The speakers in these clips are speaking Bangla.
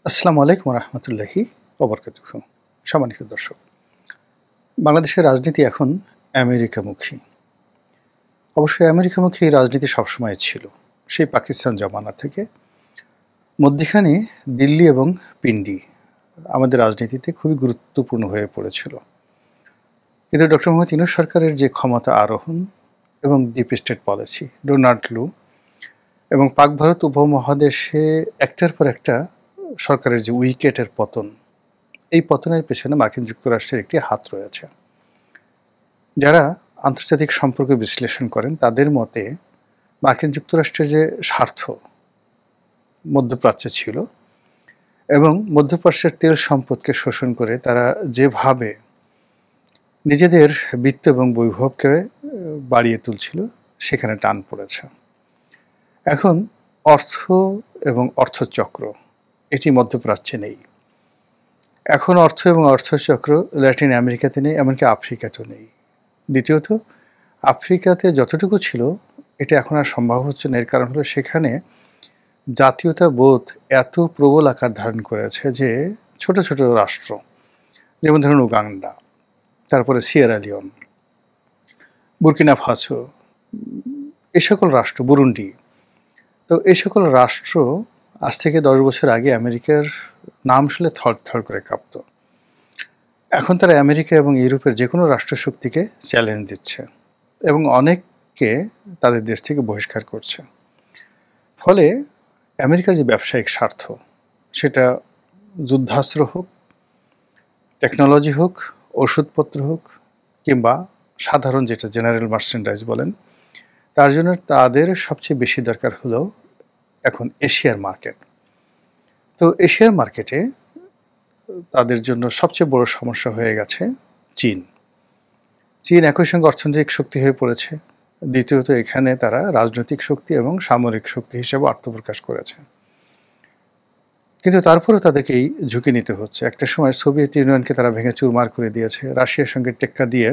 আসসালামু আলাইকুম রহমতুল্লাহি ওবরকাতুহু। সম্মানিত দর্শক, বাংলাদেশের রাজনীতি এখন আমেরিকামুখী। অবশ্যই আমেরিকামুখী এই রাজনীতি সবসময় ছিল, সেই পাকিস্তান জমানা থেকে। মধ্যিখানে দিল্লি এবং পিন্ডি আমাদের রাজনীতিতে খুবই গুরুত্বপূর্ণ হয়ে পড়েছিল। কিন্তু ডক্টর মোহাম্মদ ইউনূস সরকারের যে ক্ষমতা আরোহণ এবং ডিপ স্টেট পলিসি, ডোনাল্ড লু এবং পাক ভারত উপমহাদেশে একটার পর একটা সরকারের যে উইকেটের পতন, এই পতনের পেছনে মার্কিন যুক্তরাষ্ট্রের একটি হাত রয়েছে। যারা আন্তর্জাতিক সম্পর্ক বিশ্লেষণ করেন তাদের মতে মার্কিন যুক্তরাষ্ট্রের যে স্বার্থ মধ্যপ্রাচ্যে ছিল এবং মধ্যপ্রাচ্যের তেল সম্পদকে শোষণ করে তারা যেভাবে নিজেদের বিত্ত এবং বৈভবকে বাড়িয়ে তুলছিল, সেখানে টান পড়েছে। এখন অর্থ এবং অর্থচক্র এটি মধ্যপ্রাচ্যে নেই। এখন অর্থ এবং অর্থচক্র ল্যাটিন আমেরিকাতে নেই, এমনকি আফ্রিকাতেও নেই। দ্বিতীয়ত, আফ্রিকাতে যতটুকু ছিল এটা এখন আর সম্ভব হচ্ছে না। এর কারণ হলো সেখানে জাতীয়তাবোধ এত প্রবল আকার ধারণ করেছে যে ছোট ছোট রাষ্ট্র, যেমন ধরুন উগান্ডা, তারপরে সিয়েরা লিওন, বুর্কিনা ফাসো, এই সকল রাষ্ট্র, বুরুন্ডি, তো এই সকল রাষ্ট্র আজ থেকে 10 বছর আগে আমেরিকার নাম শুনলে থরথর করে কাঁপত। এখন তারা আমেরিকা এবং ইউরোপের যে কোনো রাষ্ট্রশক্তিকে চ্যালেঞ্জ দিচ্ছে এবং অনেককে তাদের দেশ থেকে বহিষ্কার করছে। ফলে আমেরিকার যে ব্যবসায়িক স্বার্থ, সেটা যুদ্ধাস্ত্র হোক, টেকনোলজি হোক, ওষুধপত্র হোক, কিংবা সাধারণ যেটা জেনারেল মার্চেন্ডাইজ বলেন, তার জন্য তাদের সবচেয়ে বেশি দরকার হলো এখন এশিয়ার মার্কেট। তো এশিয়ার মার্কেটে তাদের জন্য সবচেয়ে বড় সমস্যা হয়ে গেছে চীন। চীন একই সঙ্গে অর্থনৈতিক শক্তি হয়ে পড়েছে। দ্বিতীয়ত, এখানে তারা রাজনৈতিক শক্তি এবং সামরিক শক্তি হিসেবে আত্মপ্রকাশ করেছে। কিন্তু তারপরেও তাদেরকে এই ঝুঁকি নিতে হচ্ছে। একটা সময় সোভিয়েত ইউনিয়নকে তারা ভেঙে চুরমার করে দিয়েছে, রাশিয়ার সঙ্গে টেক্কা দিয়ে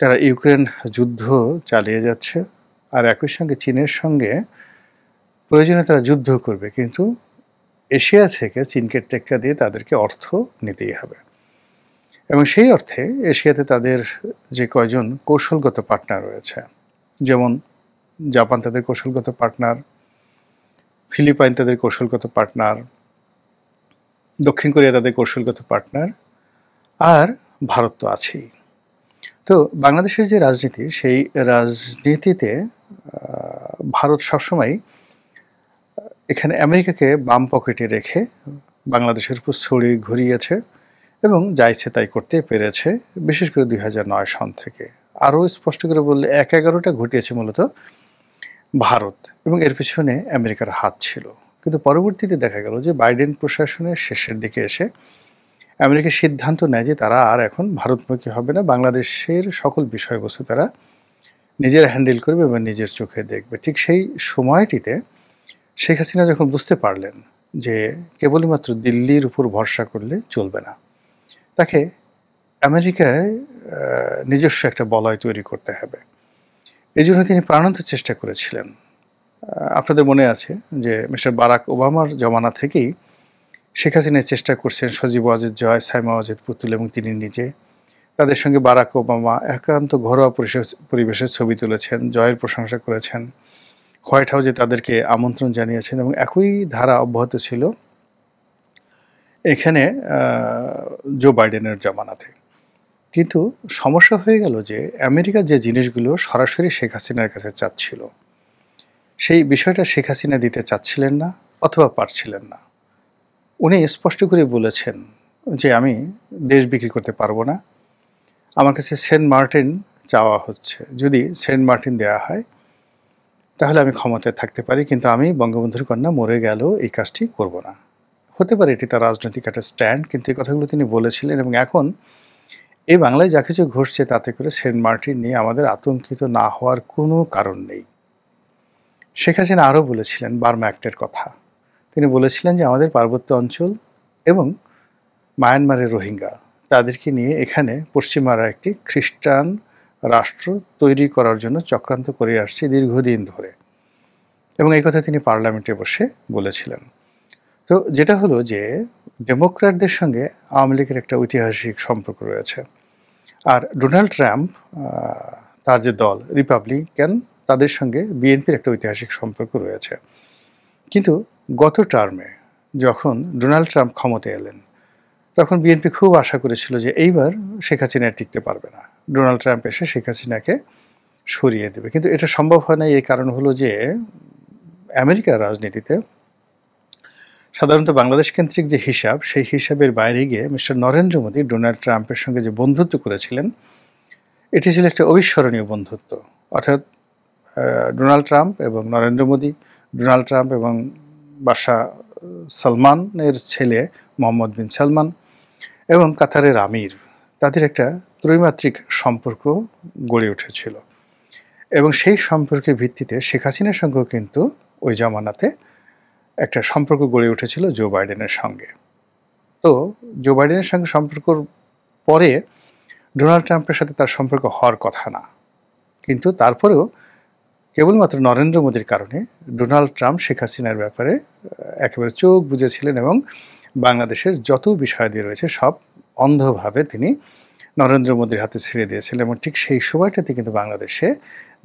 তারা ইউক্রেন যুদ্ধ চালিয়ে যাচ্ছে, আর একই সঙ্গে চীনের সঙ্গে প্রয়োজনে তারা যুদ্ধ করবে, কিন্তু এশিয়া থেকে চীনকে টেক্কা দিয়ে তাদেরকে অর্থ নিতেই হবে। এবং সেই অর্থে এশিয়াতে তাদের যে কয়জন কৌশলগত পার্টনার রয়েছে, যেমন জাপান তাদের কৌশলগত পার্টনার, ফিলিপাইন তাদের কৌশলগত পার্টনার, দক্ষিণ কোরিয়া তাদের কৌশলগত পার্টনার, আর ভারত তো আছেই। তো বাংলাদেশের যে রাজনীতি, সেই রাজনীতিতে ভারত সবসময় এখানে আমেরিকাকে বাম পকেটে রেখে বাংলাদেশের উপর ছড়ি ঘুরিয়েছে এবং যা ইচ্ছে তাই করতে পেরেছে, বিশেষ করে 2009 সন থেকে। আরও স্পষ্ট করে বললে 11টা ঘটিয়েছে মূলত ভারত, এবং এর পিছনে আমেরিকার হাত ছিল। কিন্তু পরবর্তীতে দেখা গেল যে বাইডেন প্রশাসনের শেষের দিকে এসে আমেরিকা সিদ্ধান্ত নেয় যে তারা আর এখন ভারতমুখী হবে না, বাংলাদেশের সকল বিষয়বস্তু তারা নিজের হ্যান্ডেল করবে এবং নিজের চোখে দেখবে। ঠিক সেই সময়টিতে শেখ হাসিনা যখন বুঝতে পারলেন যে কেবলই মাত্র দিল্লির উপর ভরসা করলে চলবে না, তাকে আমেরিকায় নিজস্ব একটা বলয় তৈরি করতে হবে। এই জন্য তিনি প্রাণান্ত চেষ্টা করেছিলেন। আপনাদের মনে আছে যে মিস্টার বারাক ওবামার জমানা থেকেই শেখ হাসিনা চেষ্টা করছেন সজীব ওয়াজেদ জয়, সাইমা ওয়াজেদ পুতুল এবং তিনি নিজে, তাদের সঙ্গে বারাক ওবামা একান্ত ঘরোয়া পরিবেশে ছবি তুলেছেন, জয়ের প্রশংসা করেছেন, হোয়াইট হাউসে তাদেরকে আমন্ত্রণ জানিয়েছেন, এবং একই ধারা অব্যাহত ছিল এখানে জো বাইডেনের জমানাতে। কিন্তু সমস্যা হয়ে গেল যে আমেরিকা যে জিনিসগুলো সরাসরি শেখ হাসিনার কাছে চাচ্ছিল, সেই বিষয়টা শেখ হাসিনা দিতে চাচ্ছিলেন না অথবা পারছিলেন না। উনি স্পষ্ট করে বলেছেন যে আমি দেশ বিক্রি করতে পারবো না, আমার কাছে সেন্ট মার্টিন চাওয়া হচ্ছে, যদি সেন্ট মার্টিন দেওয়া হয় তাহলে আমি ক্ষমতায় থাকতে পারি, কিন্তু আমি বঙ্গবন্ধুর কন্যা মরে গেল এই কাজটি করব না। হতে পারে এটি তার রাজনৈতিক একটা স্ট্যান্ড, কিন্তু এই কথাগুলো তিনি বলেছিলেন। এবং এখন এই বাংলায় যা কিছু ঘটছে তাতে করে সেন্ট মার্টিন নিয়ে আমাদের আতঙ্কিত না হওয়ার কোনো কারণ নেই। শেখ হাসিনা আরও বলেছিলেন বার্মা অ্যাক্টের কথা। তিনি বলেছিলেন যে আমাদের পার্বত্য অঞ্চল এবং মায়ানমারের রোহিঙ্গা তাদেরকে নিয়ে এখানে পশ্চিমারা একটি খ্রিস্টান রাষ্ট্র তৈরি করার জন্য চক্রান্ত করে আসছে দীর্ঘদিন ধরে, এবং এই কথা তিনি পার্লামেন্টে বসে বলেছিলেন। তো যেটা হলো যে ডেমোক্র্যাটদের সঙ্গে আওয়ামী লীগের একটা ঐতিহাসিক সম্পর্ক রয়েছে। আর ডোনাল্ড ট্রাম্প আ তার যে দল রিপাবলিকান তাদের সঙ্গে বিএনপির একটা ঐতিহাসিক সম্পর্ক রয়েছে। কিন্তু গত টার্মে যখন ডোনাল্ড ট্রাম্প ক্ষমতায় এলেন, তখন বিএনপি খুব আশা করেছিল যে এইবার শেখ হাসিনা আর টিকতে পারবে না। ডোনাল্ড ট্রাম্প এসে শেখ হাসিনাকে সরিয়ে দেবে। কিন্তু এটা সম্ভব হয় নাই, এই কারণ হলো যে আমেরিকার রাজনীতিতে সাধারণত বাংলাদেশ কেন্দ্রিক যে হিসাব, সেই হিসাবের বাইরে গিয়ে মিস্টার নরেন্দ্র মোদী ডোনাল্ড ট্রাম্পের সঙ্গে যে বন্ধুত্ব করেছিলেন, এটি ছিল একটা অবিস্মরণীয় বন্ধুত্ব। অর্থাৎ ডোনাল্ড ট্রাম্প এবং নরেন্দ্র মোদী, ডোনাল্ড ট্রাম্প এবং বাদশাহ সালমানের ছেলে মোহাম্মদ বিন সালমান এবং কাতারের আমির, তাদের একটা ত্রৈমাত্রিক সম্পর্ক গড়ে উঠেছিল। এবং সেই সম্পর্কের ভিত্তিতে শেখ হাসিনার সঙ্গেও কিন্তু ওই জামানাতে একটা সম্পর্ক গড়ে উঠেছিল জো বাইডেনের সঙ্গে। তো জো বাইডেনের সঙ্গে সম্পর্কর পরে ডোনাল্ড ট্রাম্পের সাথে তার সম্পর্ক হওয়ার কথা না। কিন্তু তারপরেও কেবলমাত্র নরেন্দ্র মোদীর কারণে ডোনাল্ড ট্রাম্প শেখ হাসিনার ব্যাপারে একেবারে চোখ বুজেছিলেন এবং বাংলাদেশের যত বিষয়াদি রয়েছে সব অন্ধভাবে তিনি নরেন্দ্র মোদীর হাতে ছেড়ে দিয়েছিলেন। এবং ঠিক সেই সময়টাতে কিন্তু বাংলাদেশে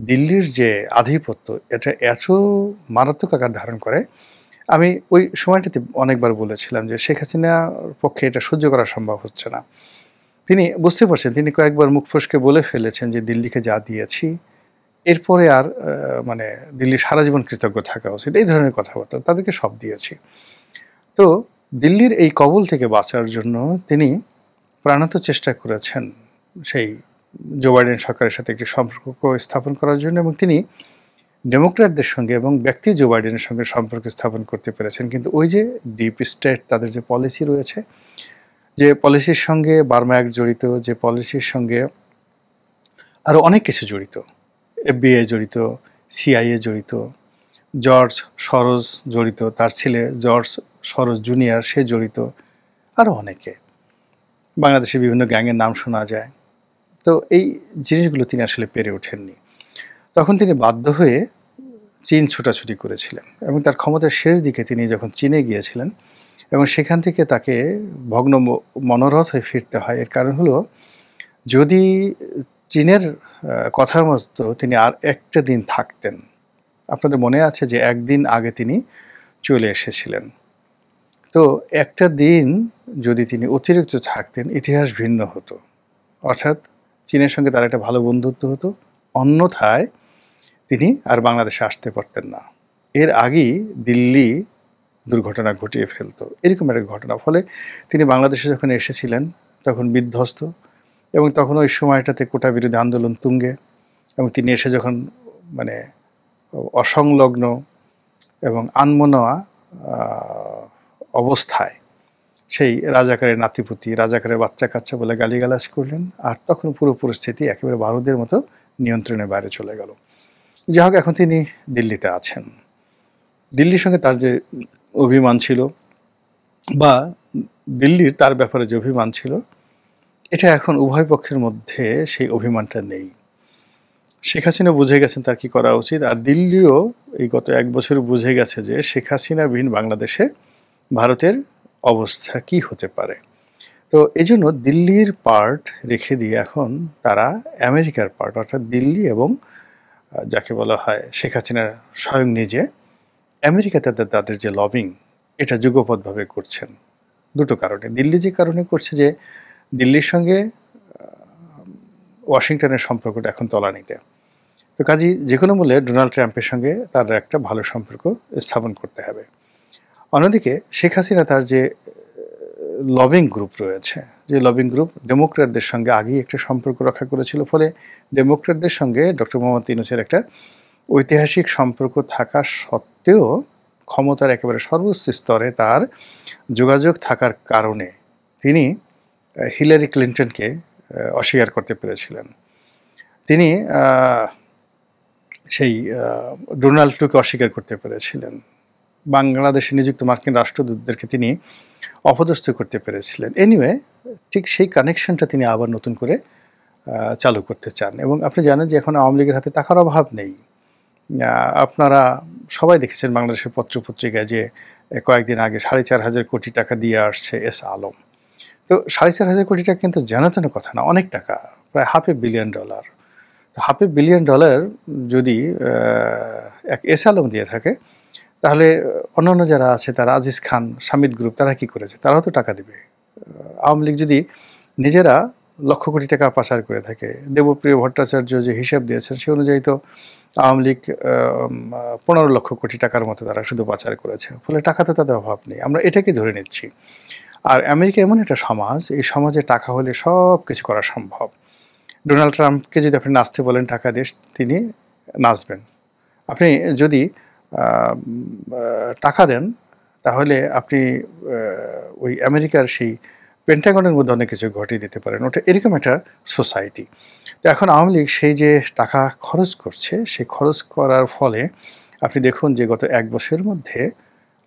দিল্লির যে আধিপত্য, এটা এত মারাত্মক আকার ধারণ করে। আমি ওই সময়টাতে অনেকবার বলেছিলাম যে শেখ হাসিনার পক্ষে এটা সহ্য করা সম্ভব হচ্ছে না। তিনি বুঝতে পারছেন, তিনি কয়েকবার মুখ ফসকে বলে ফেলেছেন যে দিল্লিকে যা দিয়েছি এরপরে আর মানে দিল্লি সারা জীবন কৃতজ্ঞ থাকা উচিত, এই ধরনের কথাবার্তা, তাদেরকে সব দিয়েছি। তো দিল্লির এই কবল থেকে বাঁচার জন্য তিনি প্রাণান্ত চেষ্টা করেছেন সেই জো বাইডেন সরকারের সাথে একটি সম্পর্ক স্থাপন করার জন্য, এবং তিনি ডেমোক্র্যাটদের সঙ্গে এবং ব্যক্তি জো বাইডেনের সঙ্গে সম্পর্ক স্থাপন করতে পেরেছেন। কিন্তু ওই যে ডিপ স্টেট, তাদের যে পলিসি রয়েছে, যে পলিসির সঙ্গে বার্মা অ্যাক্ট জড়িত, যে পলিসির সঙ্গে আরও অনেক কিছু জড়িত, এফবিআই জড়িত, সিআইএ জড়িত, জর্জ সরোজ জড়িত, তার ছেলে জর্জ সরোজ জুনিয়র সে জড়িত, আরও অনেকে, বাংলাদেশের বিভিন্ন গ্যাংয়ের নাম শোনা যায়। তো এই জিনিসগুলো তিনি আসলে পেরে ওঠেননি। তখন তিনি বাধ্য হয়ে চীন ছোটাছুটি করেছিলেন এবং তার ক্ষমতার শেষ দিকে তিনি যখন চীনে গিয়েছিলেন এবং সেখান থেকে তাকে ভগ্ন মনোরথ হয়ে ফিরতে হয়। এর কারণ হলো, যদি চীনের কথা মতো তিনি আর একটা দিন থাকতেন, আপনাদের মনে আছে যে একদিন আগে তিনি চলে এসেছিলেন, তো একটা দিন যদি তিনি অতিরিক্ত থাকতেন ইতিহাস ভিন্ন হতো। অর্থাৎ চীনের সঙ্গে তার একটা ভালো বন্ধুত্ব হতো, অন্যথায় তিনি আর বাংলাদেশে আসতে পারতেন না। এর আগেই দিল্লি দুর্ঘটনা ঘটিয়ে ফেলতো, এরকম একটা ঘটনা। ফলে তিনি বাংলাদেশে যখন এসেছিলেন তখন বিধ্বস্ত, এবং তখন ওই সময়টাতে কোটা বিরোধী আন্দোলন তুঙ্গে, এবং তিনি এসে যখন মানে অসংলগ্ন এবং আনমনোয়া অবস্থায় সেই রাজাকারের নাতিপুতি, রাজাকারের বাচ্চা কাচ্চা বলে গালিগালাজ করলেন, আর তখন পুরো পরিস্থিতি একেবারে বারুদের মতো নিয়ন্ত্রণের বাইরে চলে গেল। যাই হোক, এখন তিনি দিল্লিতে আছেন। দিল্লির সঙ্গে তার যে অভিমান ছিল, বা দিল্লির তার ব্যাপারে যে অভিমান ছিল, এটা এখন উভয় পক্ষের মধ্যে সেই অভিমানটা নেই। শেখ হাসিনা বুঝে গেছেন তার কি করা উচিত, আর দিল্লিও এই গত এক বছর বুঝে গেছে যে শেখ হাসিনাবিহীন বাংলাদেশে ভারতের অবস্থা কি হতে পারে। তো এই জন্য দিল্লির পার্ট রেখে দিয়ে এখন তারা আমেরিকার পার্ট, অর্থাৎ দিল্লি এবং যাকে বলা হয় শেখ হাসিনা স্বয়ং নিজে আমেরিকাতে তাদের যে লবিং, এটা যুগপৎভাবে করছেন দুটো কারণে। দিল্লি যে কারণে করছে যে দিল্লির সঙ্গে ওয়াশিংটনের সম্পর্কটা এখন তলানিতে, তো কাজেই যে কোনো মূল্যে ডোনাল্ড ট্রাম্পের সঙ্গে তার একটা ভালো সম্পর্ক স্থাপন করতে হবে। অন্যদিকে শেখ হাসিনা তার যে লবিং গ্রুপ রয়েছে, যে লবিং গ্রুপ ডেমোক্র্যাটদের সঙ্গে আগেই একটা সম্পর্ক রক্ষা করেছিল, ফলে ডেমোক্র্যাটদের সঙ্গে ডক্টর মোহাম্মদ ইউনূসের একটা ঐতিহাসিক সম্পর্ক থাকা সত্ত্বেও ক্ষমতার একেবারে সর্বোচ্চ স্তরে তার যোগাযোগ থাকার কারণে তিনি হিলারি ক্লিন্টনকে অস্বীকার করতে পেরেছিলেন। তিনি সেই ডোনাল্ড ট্রাম্পকে অস্বীকার করতে পেরেছিলেন। বাংলাদেশে নিযুক্ত মার্কিন রাষ্ট্রদূতদেরকে তিনি অপদস্থ করতে পেরেছিলেন। এনিওয়ে, ঠিক সেই কানেকশনটা তিনি আবার নতুন করে চালু করতে চান। এবং আপনি জানেন যে এখন আওয়ামী লীগের হাতে টাকার অভাব নেই। আপনারা সবাই দেখেছেন বাংলাদেশের পত্রপত্রিকায় যে কয়েকদিন আগে 4,500 কোটি টাকা দিয়ে আসছে এস আলম। তো 4,500 কোটি টাকা কিন্তু যেন তেন কথা না, অনেক টাকা, প্রায় $500 million। $500 million যদি এক এস আলম দিয়ে থাকে, তাহলে অন্যান্য যারা আছে, তারা আজিজ খান, শামিদ গ্রুপ, তারা কি করেছে? তারাও তো টাকা দিবে। আওয়ামী লীগ যদি নিজেরা লক্ষ কোটি টাকা পাচার করে থাকে, দেবপ্রিয় ভট্টাচার্য যে হিসাব দিয়েছেন সে অনুযায়ী তো আওয়ামী লীগ 15 লক্ষ কোটি টাকার মতো তারা শুধু পাচার করেছে। ফলে টাকা তো তাদের অভাব নেই, আমরা এটাকে ধরে নিচ্ছি। আর আমেরিকা এমন একটা সমাজ, এই সমাজে টাকা হলে সব কিছু করা সম্ভব। ডোনাল্ড ট্রাম্পকে যদি আপনি নাচতে বলেন টাকা দিয়ে, তিনি নাচবেন। আপনি যদি টাকা দেন, তাহলে আপনি ওই আমেরিকার সেই পেন্টাগনের মধ্যে অনেক কিছু ঘটিয়ে দিতে পারেন। ওটা এরকম একটা সোসাইটি। তো এখন আওয়ামী লীগ সেই যে টাকা খরচ করছে, সেই খরচ করার ফলে আপনি দেখুন যে গত 1 বছরের মধ্যে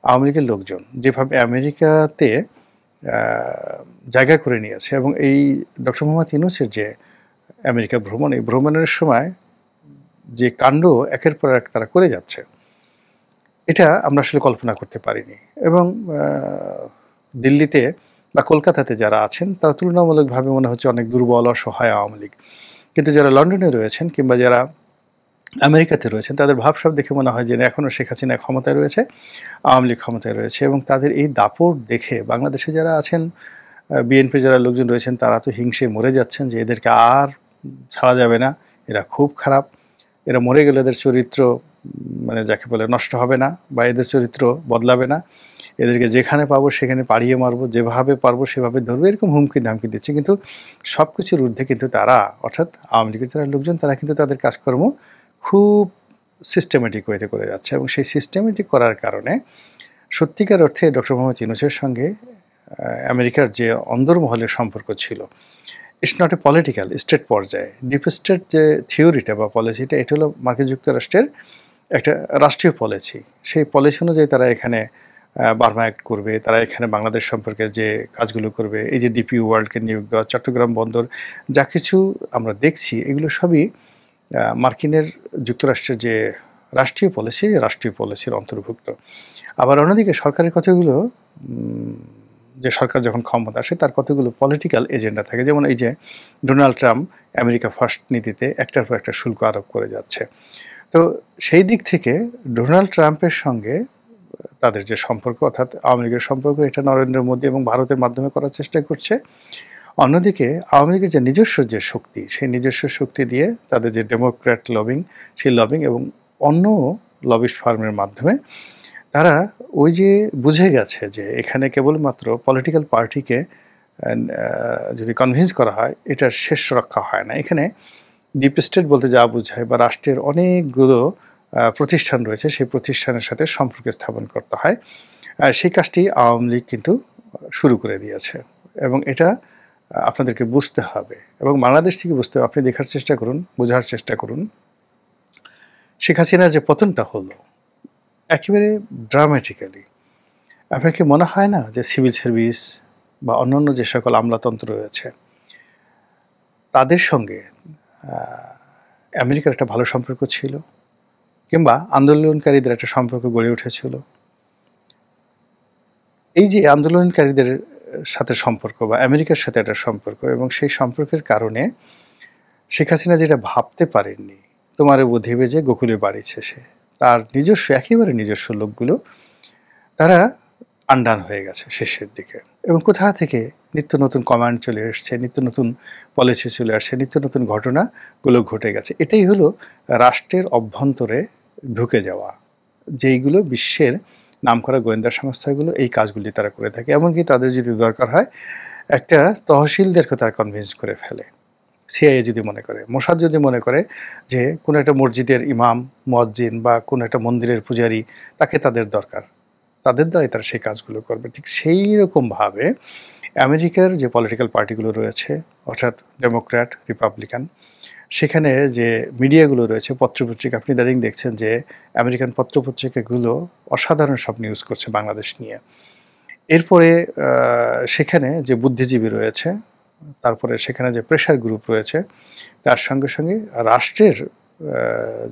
আওয়ামী লীগের লোকজন যেভাবে আমেরিকাতে জায়গা করে নিয়েছে, এবং এই ডক্টর মোহাম্মদ ইউনূসের যে আমেরিকা ভ্রমণ, এই ভ্রমণের সময় যে কাণ্ড একের পর এক তারা করে যাচ্ছে, এটা আমরা আসলে কল্পনা করতে পারিনি। এবং দিল্লিতে বা কলকাতাতে যারা আছেন, তারা তুলনামূলকভাবে মনে হচ্ছে অনেক দুর্বল, অসহায় আওয়ামী লীগ। কিন্তু যারা লন্ডনে রয়েছেন কিংবা যারা আমেরিকাতে রয়েছেন, তাদের ভাবসাব দেখে মনে হয় যে এখনও শেখ হাসিনা ক্ষমতায় রয়েছে, আওয়ামী লীগ ক্ষমতায় রয়েছে। এবং তাদের এই দাপট দেখে বাংলাদেশে যারা আছেন, বিএনপির যারা লোকজন রয়েছেন, তারা তো হিংসে মরে যাচ্ছেন যে এদেরকে আর ছাড়া যাবে না, এরা খুব খারাপ, এরা মরে গেলে এদের চরিত্র মানে যাকে বলে নষ্ট হবে না, বা এদের চরিত্র বদলাবে না, এদেরকে যেখানে পাবো সেখানে পাড়িয়ে মারবো, যেভাবে পারবো সেভাবে ধরবো, এরকম হুমকি ধামকি দিচ্ছে। কিন্তু সব কিছুর ঊর্ধ্বে কিন্তু তারা, অর্থাৎ আওয়ামী লীগের যারা লোকজন, তারা কিন্তু তাদের কাজকর্ম খুব সিস্টেমেটিক ওয়েতে করে যাচ্ছে। এবং সেই সিস্টেমেটিক করার কারণে সত্যিকার অর্থে ডক্টর মোহাম্মদ ইউনূসের সঙ্গে আমেরিকার যে অন্দরমহলের সম্পর্ক ছিল, it's not a political, state পর্যায়ে ডিপ স্টেট যে থিওরিটা বা পলিসিটা, এটা হলো মার্কিন যুক্তরাষ্ট্রের একটা রাষ্ট্রীয় পলিসি। সেই পলিসি অনুযায়ী তারা এখানে বার্মা অ্যাক্ট করবে, তারা এখানে বাংলাদেশ সম্পর্কে যে কাজগুলো করবে, এই যে ডিপি ওয়ার্ল্ডকে নিয়োগ দেওয়া, চট্টগ্রাম বন্দর, যা কিছু আমরা দেখছি, এগুলো সবই মার্কিনের যুক্তরাষ্ট্রের যে রাষ্ট্রীয় পলিসি, রাষ্ট্রীয় পলিসির অন্তর্ভুক্ত। আবার অন্যদিকে সরকারের কথাগুলো, যে সরকার যখন ক্ষমতা আসে তার কতগুলো পলিটিক্যাল এজেন্ডা থাকে। যেমন এই যে ডোনাল্ড ট্রাম্প আমেরিকা ফার্স্ট নীতিতে একটার পর একটা শুল্ক আরোপ করে যাচ্ছে। তো সেই দিক থেকে ডোনাল্ড ট্রাম্পের সঙ্গে তাদের যে সম্পর্ক, অর্থাৎ আওয়ামী লীগের সম্পর্ক, এটা নরেন্দ্র মোদী এবং ভারতের মাধ্যমে করার চেষ্টা করছে। অন্যদিকে আওয়ামী লীগের যে নিজস্ব যে শক্তি, সেই নিজস্ব শক্তি দিয়ে তাদের যে ডেমোক্র্যাট লবিং, সেই লবিং এবং অন্য লবিস্ট ফার্মের মাধ্যমে তারা ওই যে বুঝে গেছে যে এখানে কেবলমাত্র পলিটিক্যাল পার্টিকে যদি কনভিন্স করা হয়, এটার শেষ রক্ষা হয় না। এখানে ডিপ স্টেট বলতে যা বোঝায়, বা রাষ্ট্রের অনেকগুলো প্রতিষ্ঠান রয়েছে, সেই প্রতিষ্ঠানের সাথে সম্পর্ক স্থাপন করতে হয়। সেই কাজটি আওয়ামী লীগ কিন্তু শুরু করে দিয়েছে, এবং এটা আপনাদেরকে বুঝতে হবে এবং বাংলাদেশ থেকে বুঝতে হবে। আপনি দেখার চেষ্টা করুন, বোঝার চেষ্টা করুন। শেখ হাসিনার যে পতনটা হলো একেবারে ড্রামাটিক্যালি, আপনার কি মনে হয় না যে সিভিল সার্ভিস বা অন্যান্য যে সকল আমলাতন্ত্র রয়েছে, তাদের সঙ্গে আমেরিকার একটা ভালো সম্পর্ক ছিল, কিংবা আন্দোলনকারীদের একটা সম্পর্ক গড়ে উঠেছিল? এই যে আন্দোলনকারীদের সাথে সম্পর্ক বা আমেরিকার সাথে একটা সম্পর্ক, এবং সেই সম্পর্কের কারণে শেখ হাসিনা যেটা ভাবতে পারেননি, তোমারে বুঝিবে যে গোকুলে বাড়িছে সে, তার নিজস্ব একেবারে নিজস্ব লোকগুলো তারা আন্ডান হয়ে গেছে শেষের দিকে। এবং কোথা থেকে নিত্য নতুন কমান্ড চলে এসছে, নিত্য নতুন পলিসি চলে আসছে, নিত্য নতুন ঘটনাগুলো ঘটে গেছে। এটাই হলো রাষ্ট্রের অভ্যন্তরে ঢুকে যাওয়া, যেইগুলো বিশ্বের নামকরা গোয়েন্দা সংস্থাগুলো এই কাজগুলি তারা করে থাকে। এমনকি তাদের যদি দরকার হয়, একটা তহসিলদেরকে তারা কনভিন্স করে ফেলে। সিআইএ যদি মনে করে, মোসাদ যদি মনে করে যে কোনো একটা মসজিদের ইমাম, মুয়াজ্জিন বা কোনো একটা মন্দিরের পূজারি, তাকে তাদের দরকার, তাদের দ্বারাই তারা সেই কাজগুলো করবে। ঠিক সেই রকমভাবে আমেরিকার যে পলিটিক্যাল পার্টিগুলো রয়েছে, অর্থাৎ ডেমোক্র্যাট, রিপাবলিকান, সেখানে যে মিডিয়াগুলো রয়েছে, পত্রপত্রিকা, আপনি ইদানিং দেখছেন যে আমেরিকান পত্রপত্রিকাগুলো অসাধারণ সব নিউজ করছে বাংলাদেশ নিয়ে। এরপরে সেখানে যে বুদ্ধিজীবী রয়েছে, তারপরে সেখানে যে প্রেশার গ্রুপ রয়েছে, তার সঙ্গে সঙ্গে রাষ্ট্রের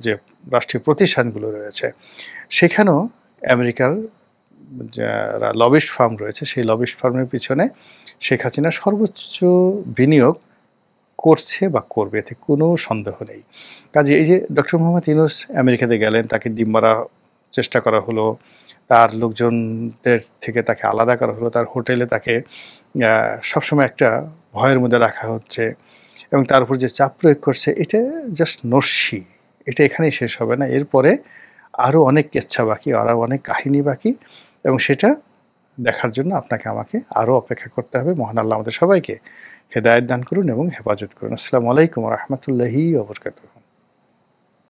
যে রাষ্ট্রীয় প্রতিষ্ঠানগুলো রয়েছে, সেখানেও আমেরিকার যারা লবিস্ট ফার্ম রয়েছে সেই লবিস্ট ফার্মের পিছনে শেখ হাসিনা সর্বোচ্চ বিনিয়োগ করছে বা করবে, এতে কোনো সন্দেহ নেই। কাজে এই যে ডক্টর মোহাম্মদ ইউনূস আমেরিকাতে গেলেন, তাকে ডিম মারা চেষ্টা করা হলো, তার লোকজনদের থেকে তাকে আলাদা করা হলো, তার হোটেলে তাকে সবসময় একটা ভয়ের মধ্যে রাখা হচ্ছে এবং তার উপর যে চাপ প্রয়োগ করছে, এটা জাস্ট নস্যি। এটা এখানেই শেষ হবে না। এরপরে আরও অনেক কেচ্ছা বাকি, আরও অনেক কাহিনী বাকি, এবং সেটা দেখার জন্য আপনাকে আমাকে আরও অপেক্ষা করতে হবে। মহান আল্লাহ আমাদের সবাইকে হেদায়েত দান করুন এবং হেফাজত করুন। আসসালামু আলাইকুম ওয়া রাহমাতুল্লাহি ওয়া বারাকাতুহু।